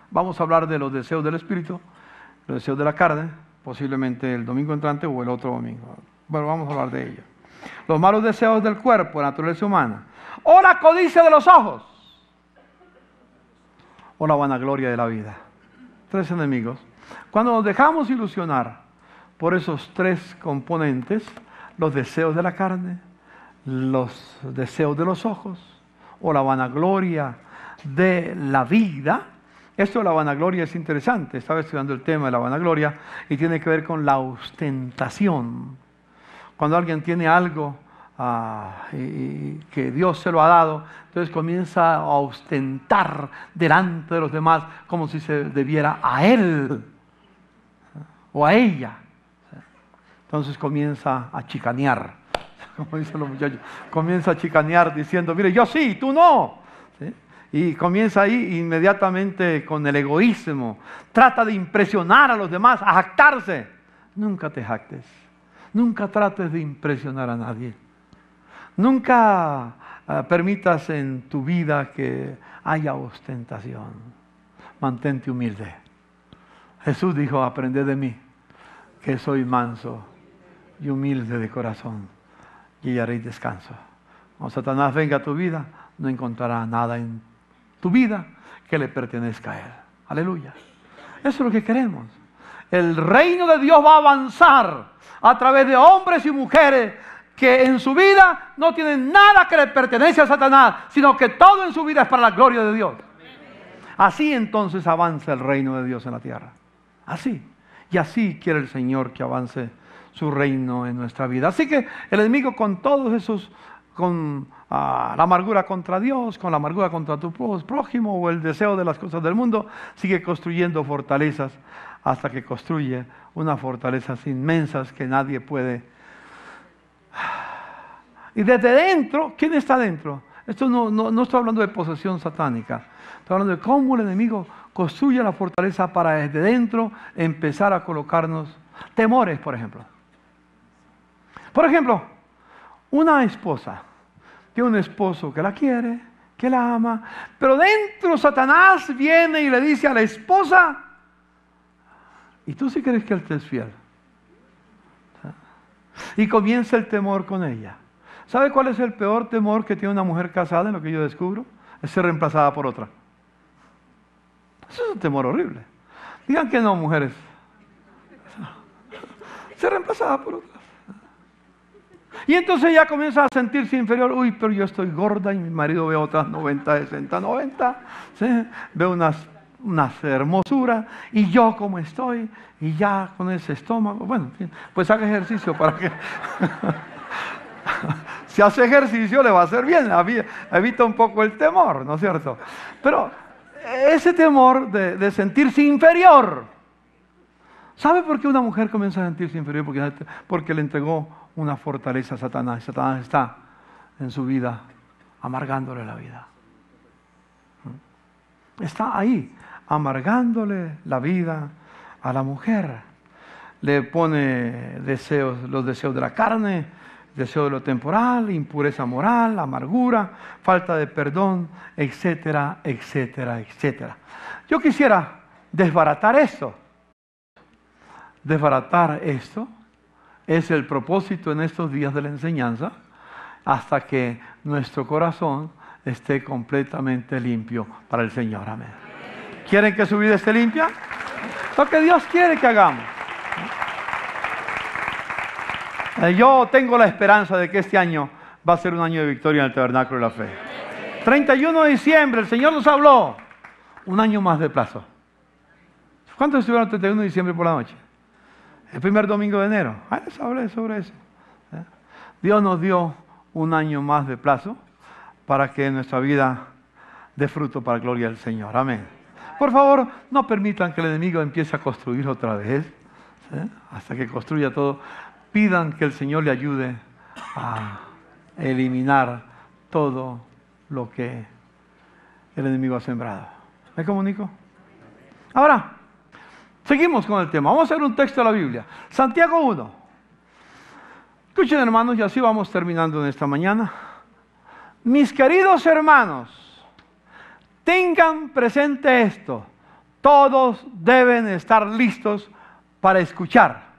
Vamos a hablar de los deseos del espíritu, los deseos de la carne, posiblemente el domingo entrante o el otro domingo. Bueno, vamos a hablar de ello. Los malos deseos del cuerpo, la naturaleza humana, o la codicia de los ojos, o la vanagloria de la vida. 3 enemigos. Cuando nos dejamos ilusionar por esos 3 componentes, los deseos de la carne, los deseos de los ojos, o la vanagloria de la vida. Esto de la vanagloria es interesante. Estaba estudiando el tema de la vanagloria y tiene que ver con la ostentación. Cuando alguien tiene algo y que Dios se lo ha dado, entonces comienza a ostentar delante de los demás como si se debiera a él o a ella. Entonces comienza a chicanear, como dicen los muchachos, comienza a chicanear diciendo, mire, yo sí, tú no. ¿Sí? Y comienza ahí inmediatamente con el egoísmo. Trata de impresionar a los demás, a jactarse. Nunca te jactes. Nunca trates de impresionar a nadie. Nunca permitas en tu vida que haya ostentación. Mantente humilde. Jesús dijo, aprended de mí, que soy manso y humilde de corazón, y hallaréis descanso. Cuando Satanás venga a tu vida, no encontrará nada en tu vida que le pertenezca a él. Aleluya. Eso es lo que queremos. El reino de Dios va a avanzar a través de hombres y mujeres que en su vida no tienen nada que le pertenece a Satanás, sino que todo en su vida es para la gloria de Dios. Así entonces avanza el reino de Dios en la tierra. Así. Y así quiere el Señor que avance su reino en nuestra vida. Así que el enemigo con todos esos, con la amargura contra Dios, con la amargura contra tu prójimo o el deseo de las cosas del mundo, sigue construyendo fortalezas hasta que construye unas fortalezas inmensas que nadie puede. Y desde dentro, ¿quién está dentro? Esto no estoy hablando de posesión satánica. Estoy hablando de cómo el enemigo construye la fortaleza para desde dentro empezar a colocarnos temores, por ejemplo. Por ejemplo, una esposa tiene un esposo que la quiere, que la ama, pero dentro Satanás viene y le dice a la esposa, ¿y tú sí crees que él te es fiel? Y comienza el temor con ella. ¿Sabe cuál es el peor temor que tiene una mujer casada en lo que yo descubro? Es ser reemplazada por otra. Eso es un temor horrible. Digan que no, mujeres. Ser reemplazada por otras. Y entonces ella comienza a sentirse inferior. Uy, pero yo estoy gorda y mi marido ve otras 90, 60, 90. ¿Sí? Ve unas hermosuras. Y yo como estoy. Y ya con ese estómago. Bueno, pues haga ejercicio para que... Si hace ejercicio le va a hacer bien. Evita un poco el temor, ¿no es cierto? Pero ese temor de sentirse inferior. ¿Sabe por qué una mujer comienza a sentirse inferior? Porque le entregó una fortaleza a Satanás. Satanás está en su vida amargándole la vida. Está ahí amargándole la vida a la mujer. Le pone los deseos de la carne, deseo de lo temporal, impureza moral, amargura, falta de perdón, etcétera, etcétera, etcétera. Yo quisiera desbaratar esto. Desbaratar esto es el propósito en estos días de la enseñanza hasta que nuestro corazón esté completamente limpio para el Señor. Amén. ¿Quieren que su vida esté limpia? Lo que Dios quiere que hagamos. Yo tengo la esperanza de que este año va a ser un año de victoria en el Tabernáculo de la Fe. 31 de diciembre, el Señor nos habló. Un año más de plazo. ¿Cuántos estuvieron el 31 de diciembre por la noche? El primer domingo de enero. Les hablé sobre eso. Dios nos dio un año más de plazo para que nuestra vida dé fruto para la gloria del Señor. Amén. Por favor, no permitan que el enemigo empiece a construir otra vez. Hasta que construya todo. Pidan que el Señor le ayude a eliminar todo lo que el enemigo ha sembrado. ¿Me comunico? Ahora, seguimos con el tema. Vamos a ver un texto de la Biblia. Santiago 1. Escuchen, hermanos, y así vamos terminando en esta mañana. Mis queridos hermanos, tengan presente esto. Todos deben estar listos para escuchar.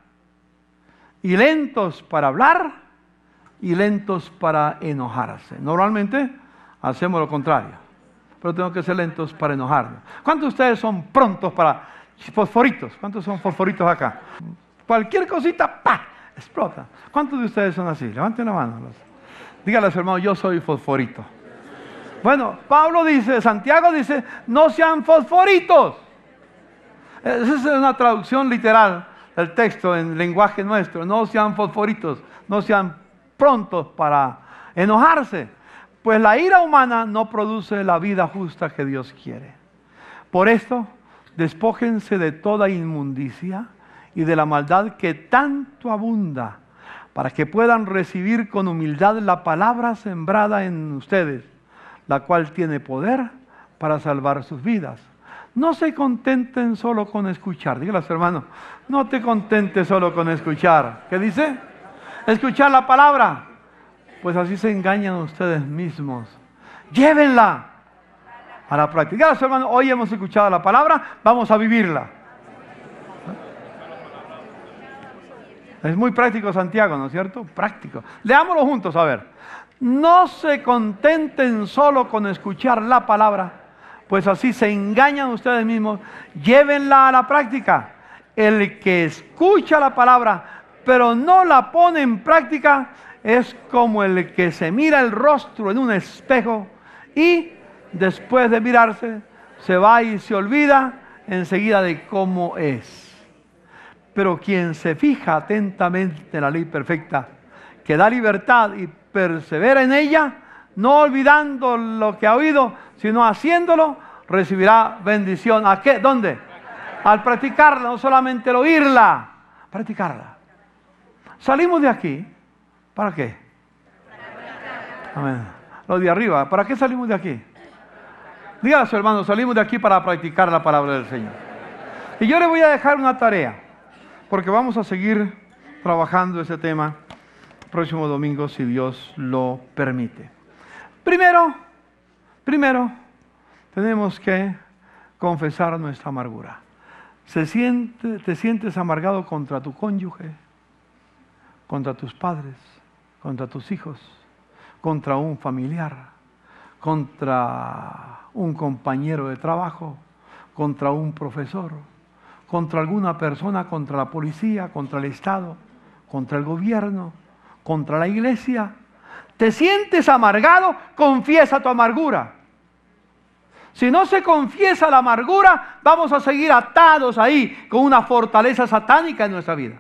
Y lentos para hablar y lentos para enojarse. Normalmente hacemos lo contrario, pero tengo que ser lentos para enojarnos. ¿Cuántos de ustedes son prontos para fosforitos? ¿Cuántos son fosforitos acá? Cualquier cosita, ¡pah!, explota. ¿Cuántos de ustedes son así? Levanten la mano. Díganle a su hermano, yo soy fosforito. Bueno, Santiago dice, no sean fosforitos. Esa es una traducción literal del texto en lenguaje nuestro. No sean fosforitos, no sean prontos para enojarse, pues la ira humana no produce la vida justa que Dios quiere. Por esto, despójense de toda inmundicia y de la maldad que tanto abunda, para que puedan recibir con humildad la palabra sembrada en ustedes, la cual tiene poder para salvar sus vidas. No se contenten solo con escuchar. Dígale a su hermano, no te contentes solo con escuchar. ¿Qué dice? Escuchar la palabra. Pues así se engañan ustedes mismos. Llévenla a la práctica. Dígale a su hermano, hoy hemos escuchado la palabra, vamos a vivirla. Es muy práctico Santiago, ¿no es cierto? Práctico. Leámoslo juntos, a ver. No se contenten solo con escuchar la palabra, pues así se engañan ustedes mismos. Llévenla a la práctica. El que escucha la palabra, pero no la pone en práctica, es como el que se mira el rostro en un espejo y después de mirarse, se va y se olvida enseguida de cómo es. Pero quien se fija atentamente en la ley perfecta, que da libertad y persevera en ella, no olvidando lo que ha oído, sino haciéndolo, recibirá bendición. ¿A qué? ¿Dónde? Al practicarla, no solamente el oírla, practicarla. Salimos de aquí, ¿para qué? Amén. Los de arriba, ¿para qué salimos de aquí? Dígale a su hermano, salimos de aquí para practicar la palabra del Señor. Y yo le voy a dejar una tarea, porque vamos a seguir trabajando ese tema el próximo domingo, si Dios lo permite. Primero, tenemos que confesar nuestra amargura. ¿Te sientes amargado contra tu cónyuge, contra tus padres, contra tus hijos, contra un familiar, contra un compañero de trabajo, contra un profesor, contra alguna persona, contra la policía, contra el Estado, contra el gobierno, contra la iglesia? ¿Te sientes amargado? Confiesa tu amargura. Si no se confiesa la amargura, vamos a seguir atados ahí con una fortaleza satánica en nuestra vida.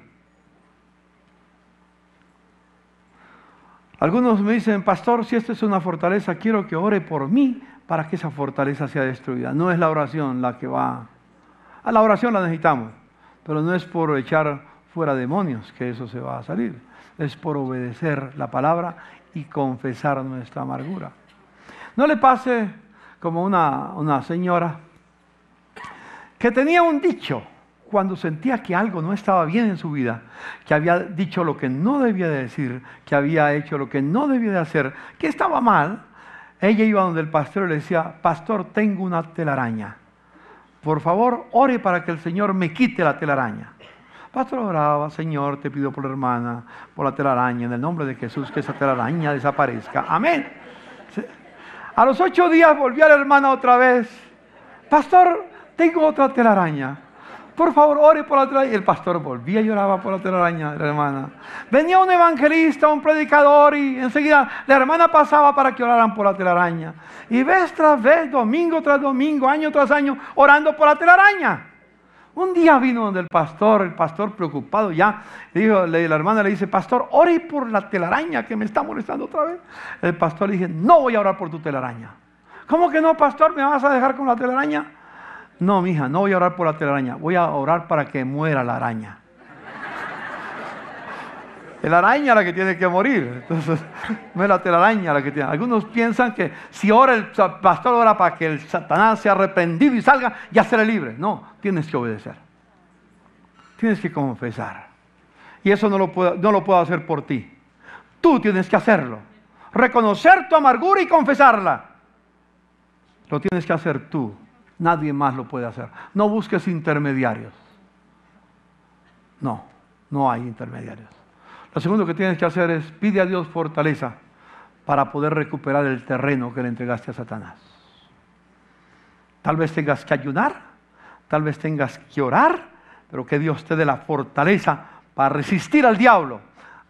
Algunos me dicen, pastor, si esta es una fortaleza, quiero que ore por mí para que esa fortaleza sea destruida. No es la oración la que va. A la oración la necesitamos, pero no es por echar fuera demonios que eso se va a salir. Es por obedecer la palabra y confesar nuestra amargura. No le pase como una señora que tenía un dicho cuando sentía que algo no estaba bien en su vida, que había dicho lo que no debía de decir, que había hecho lo que no debía de hacer, que estaba mal. Ella iba donde el pastor y le decía, pastor, tengo una telaraña. Por favor, ore para que el Señor me quite la telaraña. Pastor oraba, Señor, te pido por la hermana, por la telaraña, en el nombre de Jesús, que esa telaraña desaparezca. Amén. ¿Sí? A los 8 días volvió a la hermana otra vez. Pastor, tengo otra telaraña. Por favor, ore por la telaraña. Y el pastor volvía y lloraba por la telaraña de la hermana. Venía un evangelista, un predicador, y enseguida la hermana pasaba para que oraran por la telaraña. Y vez tras vez, domingo tras domingo, año tras año, orando por la telaraña. Un día vino donde el pastor preocupado ya, la hermana le dice, pastor, ore por la telaraña que me está molestando otra vez. El pastor le dice, no voy a orar por tu telaraña. ¿Cómo que no, pastor? ¿Me vas a dejar con la telaraña? No, mija, no voy a orar por la telaraña, voy a orar para que muera la araña. La araña la que tiene que morir, entonces no es la telaraña la que tiene. Algunos piensan que si ora el pastor ora para que el Satanás sea arrepentido y salga, ya será libre. No, tienes que obedecer. Tienes que confesar. Y eso no lo puedo hacer por ti. Tú tienes que hacerlo. Reconocer tu amargura y confesarla. Lo tienes que hacer tú. Nadie más lo puede hacer. No busques intermediarios. No hay intermediarios. Lo segundo que tienes que hacer es pide a Dios fortaleza para poder recuperar el terreno que le entregaste a Satanás. Tal vez tengas que ayunar, tal vez tengas que orar, pero que Dios te dé la fortaleza para resistir al diablo.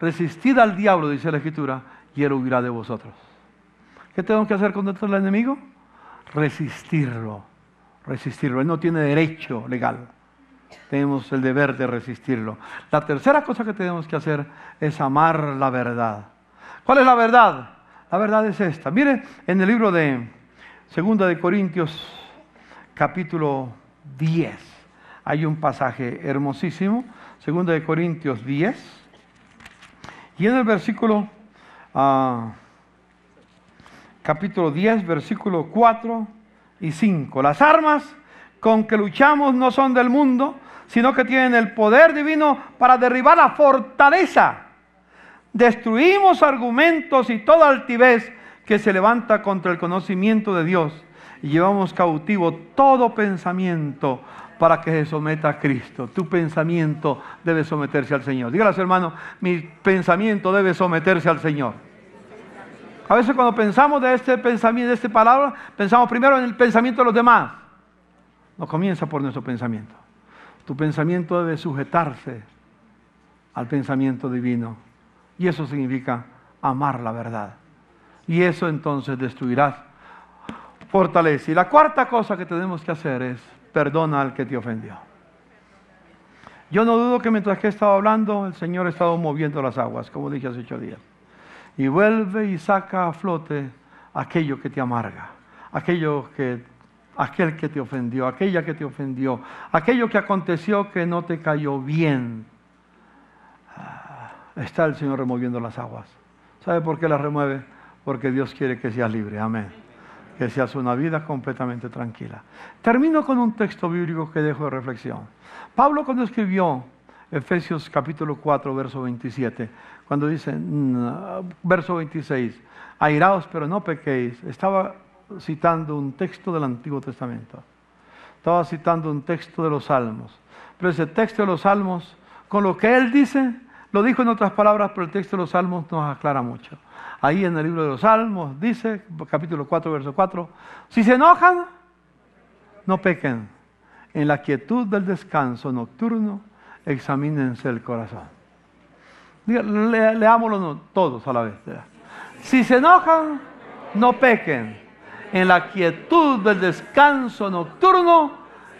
Resistid al diablo, dice la Escritura, y él huirá de vosotros. ¿Qué tenemos que hacer contra el enemigo? Resistirlo. Él no tiene derecho legal. Tenemos el deber de resistirlo. La tercera cosa que tenemos que hacer es amar la verdad. ¿Cuál es la verdad? La verdad es esta. Mire, en el libro de 2 de Corintios, capítulo 10. Hay un pasaje hermosísimo, 2 de Corintios 10, y en el versículo, capítulo 10, versículo 4 y 5. Las armas con que luchamos no son del mundo, sino que tienen el poder divino para derribar la fortaleza. Destruimos argumentos y toda altivez que se levanta contra el conocimiento de Dios, y llevamos cautivo todo pensamiento para que se someta a Cristo. Tu pensamiento debe someterse al Señor. Dígale a su hermano, mi pensamiento debe someterse al Señor. A veces cuando pensamos de este pensamiento, de esta palabra, pensamos primero en el pensamiento de los demás. No comienza por nuestro pensamiento. Tu pensamiento debe sujetarse al pensamiento divino. Y eso significa amar la verdad. Y eso entonces destruirá fortaleza. Y la cuarta cosa que tenemos que hacer es perdona al que te ofendió. Yo no dudo que mientras que he estado hablando, el Señor ha estado moviendo las aguas, como dije hace 8 días. Y vuelve y saca a flote aquello que te amarga, aquel que te ofendió, aquella que te ofendió, aquello que aconteció que no te cayó bien. Está el Señor removiendo las aguas. ¿Sabe por qué las remueve? Porque Dios quiere que seas libre. Amén. Que seas una vida completamente tranquila. Termino con un texto bíblico que dejo de reflexión. Pablo, cuando escribió Efesios capítulo 4, verso 27, cuando dice, verso 26, airaos pero no pequéis, estaba citando un texto del Antiguo Testamento. Estaba citando un texto de los Salmos. Pero ese texto de los Salmos, con lo que él dice, lo dijo en otras palabras, pero el texto de los Salmos nos aclara mucho. Ahí en el libro de los Salmos dice, capítulo 4, verso 4, si se enojan, no pequen. En la quietud del descanso nocturno, examínense el corazón. Leámoslo todos a la vez. Si se enojan, no pequen. En la quietud del descanso nocturno,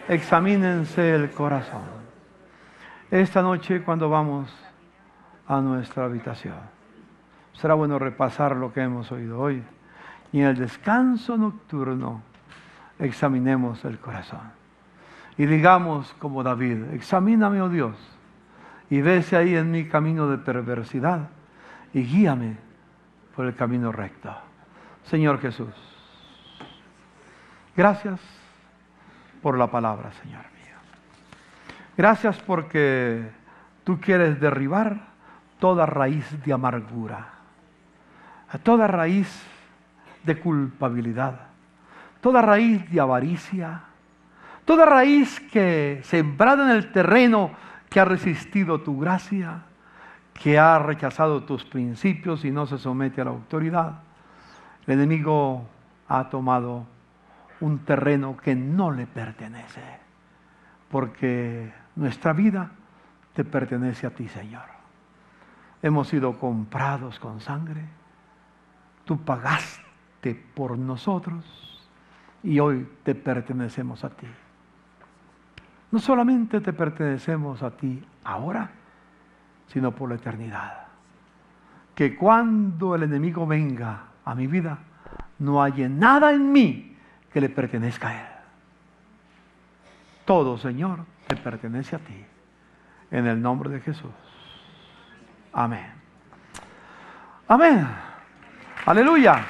examínense el corazón. Esta noche, cuando vamos a nuestra habitación, será bueno repasar lo que hemos oído hoy. Y en el descanso nocturno, examinemos el corazón. Y digamos como David, examíname, oh Dios, y vese ahí en mi camino de perversidad, y guíame por el camino recto. Señor Jesús, gracias por la palabra, Señor mío. Gracias porque tú quieres derribar toda raíz de amargura, toda raíz de culpabilidad, toda raíz de avaricia, toda raíz que sembrada en el terreno que ha resistido tu gracia, que ha rechazado tus principios y no se somete a la autoridad. El enemigo ha tomado un terreno que no le pertenece, porque nuestra vida te pertenece a ti, Señor. Hemos sido comprados con sangre. Tú pagaste por nosotros y hoy te pertenecemos a ti. No solamente te pertenecemos a ti ahora, sino por la eternidad. Que cuando el enemigo venga a mi vida, no haya nada en mí que le pertenezca a él. Todo, Señor, te pertenece a ti. En el nombre de Jesús. Amén. Amén. Aleluya.